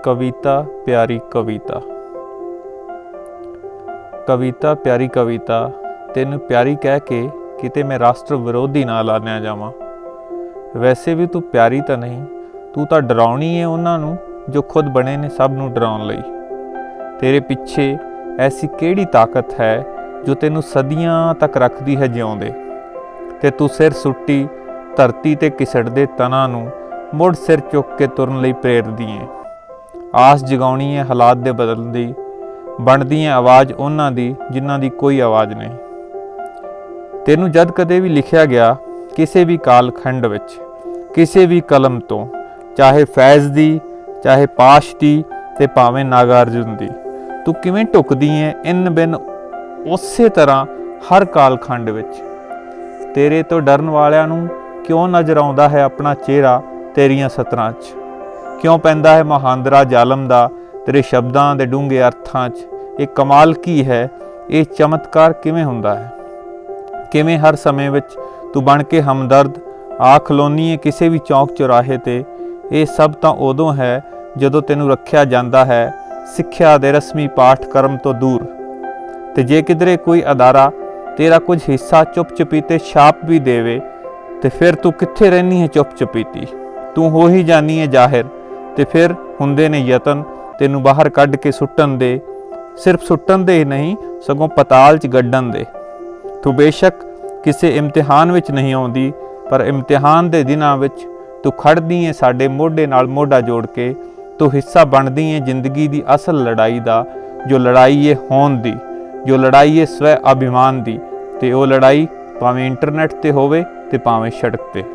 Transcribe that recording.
कविता प्यारी कविता। कविता प्यारी कविता तेन प्यारी कह के किते मैं राष्ट्र विरोधी ना लानिया जावां। वैसे भी तू प्यारी तो नहीं, तू तो डराउनी है उन्होंने जो खुद बने ने सब नूं डराउण लई। तेरे पिछे ऐसी केड़ी ताकत है जो तेनू सदियां तक रखती है जिउंदे, ते तू सिर सुट्टी धरती ते घिसड़दे तना नूं मुड़ सिर चुक के तुरन लई प्रेरदी है। आस जगाउणी है हालात दे बदलण दी, बनदी है आवाज़ उन्हां दी जिन्हां दी कोई आवाज़ नहीं। तेनू जद कदे भी लिखिया गया किसी भी काल खंड विच, किसी भी कलम तो, चाहे फैज़ दी, चाहे पाश दी, ते भावें नागार्जुन दी, तू किवें ढुकदी है इन बिन उसे तरह हर काल खंड विच। तेरे तो डरन वालियां नूं क्यों नज़र आउंदा है अपना चेहरा तेरियां सतरां च, क्यों पैंदा है महांदरा जालम दा तेरे शब्दां दे डूंघे अर्थां च। ये कमाल की है, ये चमत्कार किवें हुंदा है, किवें हर समय विच तू बन के हमदर्द आ खलोनी है किसी भी चौक चौराहे ते। ये सब तां उदों है जदों तैनूं रखिया जांदा है सिक्ख्या दे रस्मी पाठक्रम तो दूर। ते जे किधरे कोई अदारा तेरा कुछ हिस्सा चुप चपीते छाप भी देवे, ते फिर तू कित्थे रहनी है चुप चपीती। तू हो ही जानी है जाहिर, ते फिर हुंदे ने यतन तेनू बाहर कढ़ के सुट्टन दे, सिर्फ सुट्टन दे ही नहीं सगों पताल च गड्डन दे। तू बेशक किसी इम्तिहान विच नहीं आउंदी, पर इम्तिहान दे दिनां विच तू खड़दी है साडे मोढे नाल मोढा जोड़ के। तू हिस्सा बनदी है जिंदगी दी असल लड़ाई दा, जो लड़ाई है होंद दी, जो लड़ाई है स्वै अभिमान दी। ते ओ लड़ाई भावें इंटरनेट ते होवे ते भावें सड़क ते।